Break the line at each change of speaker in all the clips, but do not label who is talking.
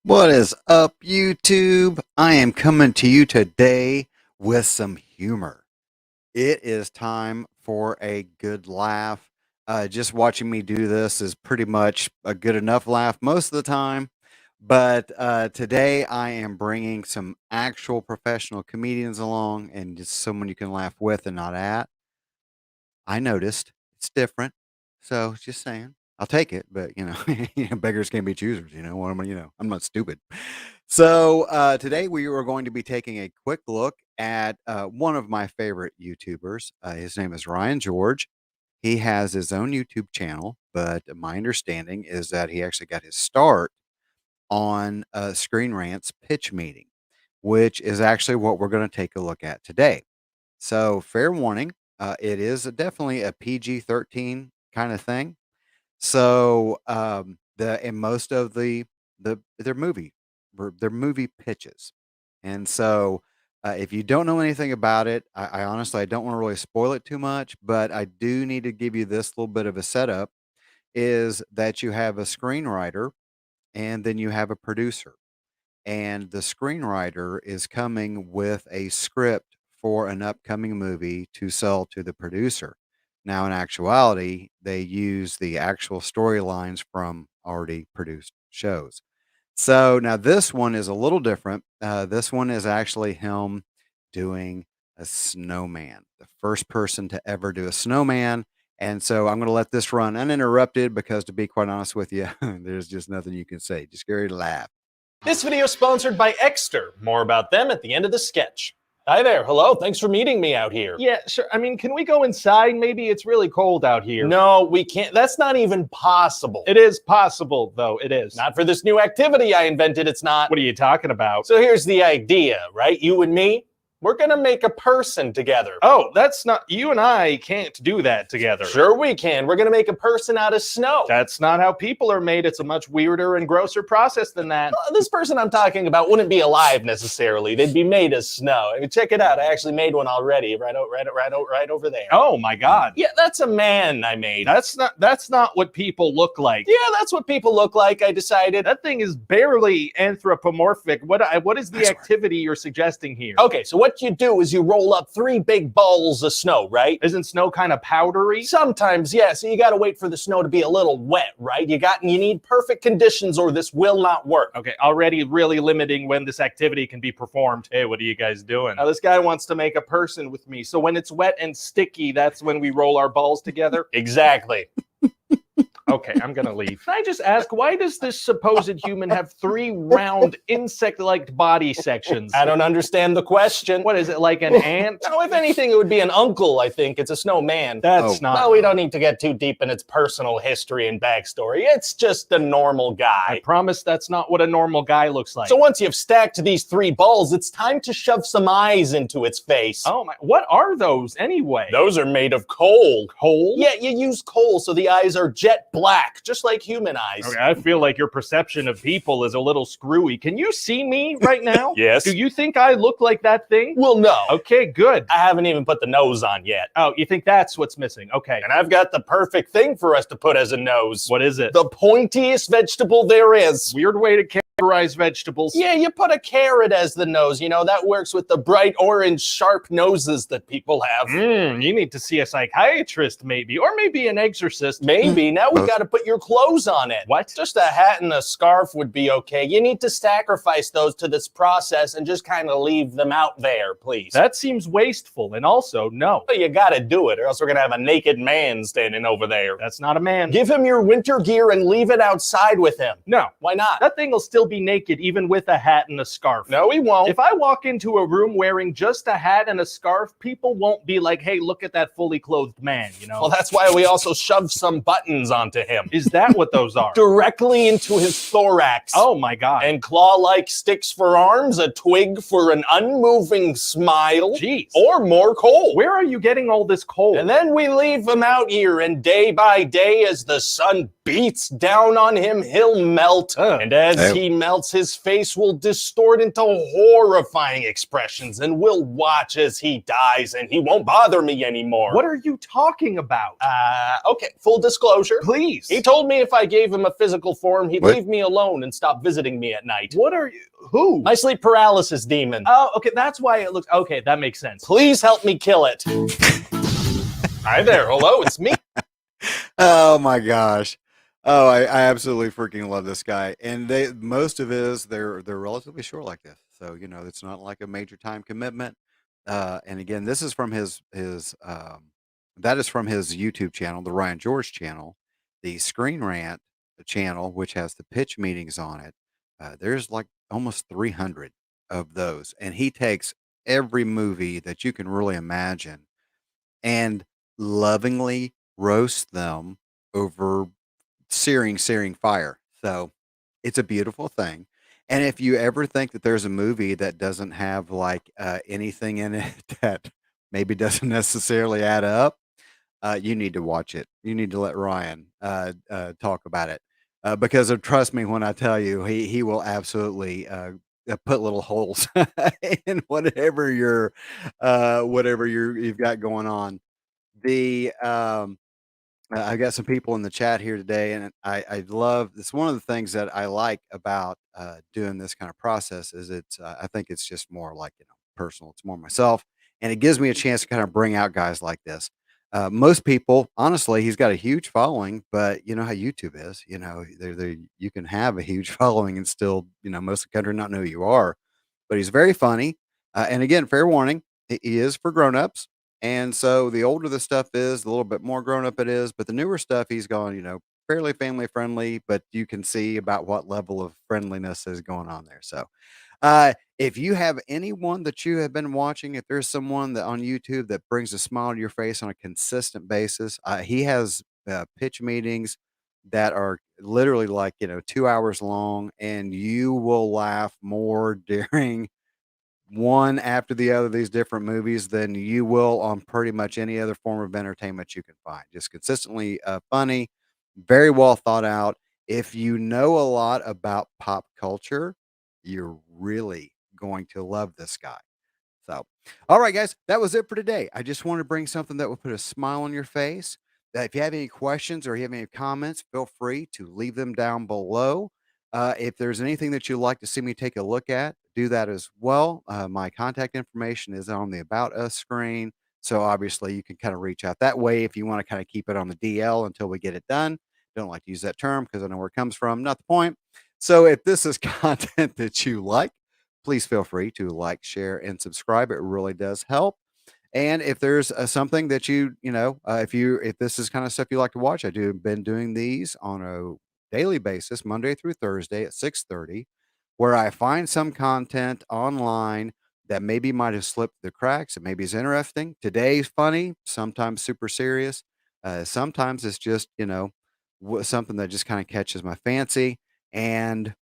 What is up, YouTube? I am coming to you today with some humor. It is time for a good laugh. Just watching me do this is pretty much a good enough laugh most of the time. But today I am bringing some actual professional comedians along and just someone you can laugh with and not at. I noticed it's different. So just saying. I'll take it, but beggars can't be choosers. I'm not stupid. So today we are going to be taking a quick look at one of my favorite YouTubers. His name is Ryan George. He has his own YouTube channel, but my understanding is that he actually got his start on Screen Rant's pitch meeting, which is actually what we're going to take a look at today. So fair warning, it is definitely a PG-13 kind of thing. So in most of their movie pitches, and so if you don't know anything about it, I honestly I don't want to really spoil it too much, but I do need to give you this little bit of a setup. Is that you have a screenwriter and then you have a producer, and the screenwriter is coming with a script for an upcoming movie to sell to the producer. Now, in actuality, they use the actual storylines from already produced shows. So now this one is a little different. This one is actually him doing a snowman, the first person to ever do a snowman. And so I'm going to let this run uninterrupted because, to be quite honest with you, there's just nothing you can say. Just get ready to laugh.
This video is sponsored by Exter. More about them at the end of the sketch. Hi there. Hello. Thanks for meeting me out here.
Yeah, sure. I mean, can we go inside? Maybe it's really cold out here.
No, we can't. That's not even possible.
It is possible, though. It is.
Not for this new activity I invented. It's not.
What are you talking about?
So here's the idea, right? You and me, we're going to make a person together.
Oh, that's not... You and I can't do that together.
Sure we can. We're going to make a person out of snow.
That's not how people are made. It's a much weirder and grosser process than that.
This person I'm talking about wouldn't be alive necessarily. They'd be made of snow. I mean, check it out. I actually made one already, right over there.
Oh my God.
Yeah, that's a man I made.
That's not what people look like.
Yeah, that's what people look like, I decided.
That thing is barely anthropomorphic. What is the
That's
activity you're suggesting here?
Okay, so what you do is you roll up 3 big balls of snow, right?
Isn't snow kind of powdery?
Sometimes, yeah. So you got to wait for the snow to be a little wet, right? You need perfect conditions or this will not work.
Okay, already really limiting when this activity can be performed. Hey, what are you guys doing? Now, this guy wants to make a person with me. So when it's wet and sticky, that's when we roll our balls together?
Exactly.
Okay, I'm gonna leave. Can I just ask, why does this supposed human have 3 round insect-like body sections?
I don't understand the question.
What is it, like an ant?
No, if anything, it would be an uncle, I think. It's a snowman.
That's not...
Well, we don't need to get too deep in its personal history and backstory. It's just a normal guy.
I promise that's not what a normal guy looks like.
So once you've stacked these 3 balls, it's time to shove some eyes into its face.
Oh my, what are those anyway?
Those are made of coal.
Coal?
Yeah, you use coal so the eyes are jet black, just like human eyes.
Okay, I feel like your perception of people is a little screwy. Can you see me right now?
Yes.
Do you think I look like that thing?
Well, no.
Okay, good.
I haven't even put the nose on yet.
Oh, you think that's what's missing? Okay.
And I've got the perfect thing for us to put as a nose.
What is it?
The pointiest vegetable there is.
Weird way to categorize vegetables.
Yeah, you put a carrot as the nose. You know, that works with the bright orange sharp noses that people have.
You need to see a psychiatrist maybe, or maybe an exorcist.
Maybe. Now we got to put your clothes on it.
What?
Just a hat and a scarf would be okay. You need to sacrifice those to this process and just kind of leave them out there, please.
That seems wasteful, and also, no.
But you got to do it, or else we're going to have a naked man standing over there.
That's not a man.
Give him your winter gear and leave it outside with him.
No.
Why not?
That thing will still be naked even with a hat and a scarf.
No, he won't.
If I walk into a room wearing just a hat and a scarf, people won't be like, hey, look at that fully clothed man, you know?
Well, that's why we also shove some buttons onto him.
Is that what those are?
Directly into his thorax.
Oh my God.
And claw-like sticks for arms, a twig for an unmoving smile.
Jeez.
Or more coal.
Where are you getting all this coal?
And then we leave him out here, and day by day, as the sun beats down on him, he'll melt. And as he melts, his face will distort into horrifying expressions, and we'll watch as he dies, and he won't bother me anymore.
What are you talking about?
Okay, full disclosure.
Please.
He told me if I gave him a physical form, he'd
What?
leave me alone and stop visiting me at night.
What are you? Who?
My sleep paralysis demon.
Oh, okay, that's why it looks. Okay, that makes sense.
Please help me kill it. Hi there, hello, it's me.
Oh my gosh. Oh, I absolutely freaking love this guy. And most of his they're relatively short like this. So, it's not like a major time commitment. And again, this is from his that is from his YouTube channel, the Ryan George channel, the Screen Rant channel, which has the pitch meetings on it. There's like almost 300 of those. And he takes every movie that you can really imagine and lovingly roast them over searing fire. So it's a beautiful thing. And if you ever think that there's a movie that doesn't have like anything in it that maybe doesn't necessarily add up, you need to watch it. You need to let Ryan talk about it because trust me when I tell you, he will absolutely put little holes in whatever you've got going on. The I got some people in the chat here today, and I love it's one of the things that I like about doing this kind of process is it's I think it's just more like personal. It's more myself, and it gives me a chance to kind of bring out guys like this. Most people, honestly, he's got a huge following, but you know how YouTube is. You can have a huge following and still, most of the country not know who you are. But he's very funny, and again, fair warning, he is for grown-ups. And so the older the stuff is, the little bit more grown up it is. But the newer stuff, he's gone, fairly family friendly, but you can see about what level of friendliness is going on there. So if you have anyone that you have been watching, if there's someone that on YouTube that brings a smile to your face on a consistent basis, he has pitch meetings that are literally like, 2 hours long, and you will laugh more during one after the other these different movies than you will on pretty much any other form of entertainment you can find. Just consistently funny, very well thought out. If you know a lot about pop culture, you're really going to love this guy. So, all right, guys, that was it for today. I just wanted to bring something that will put a smile on your face. If you have any questions or you have any comments, feel free to leave them down below. If there's anything that you'd like to see me take a look at, do that as well. My contact information is on the About Us screen. So obviously you can kind of reach out that way if you want to kind of keep it on the DL until we get it done. Don't like to use that term because I know where it comes from. Not the point. So if this is content that you like, please feel free to like, share, and subscribe. It really does help. And if there's something that if this is kind of stuff you like to watch, been doing these on a daily basis, Monday through Thursday at 6:30, where I find some content online that maybe might have slipped the cracks. It maybe is interesting. Today's funny, sometimes super serious. Sometimes it's just something that just kind of catches my fancy, and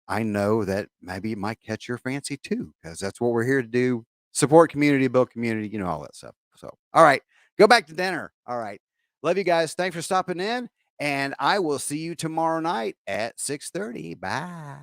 I know that maybe it might catch your fancy too, because that's what we're here to do. Support community, build community, all that stuff. So, all right, go back to dinner. All right. Love you guys. Thanks for stopping in. And I will see you tomorrow night at 6:30. Bye.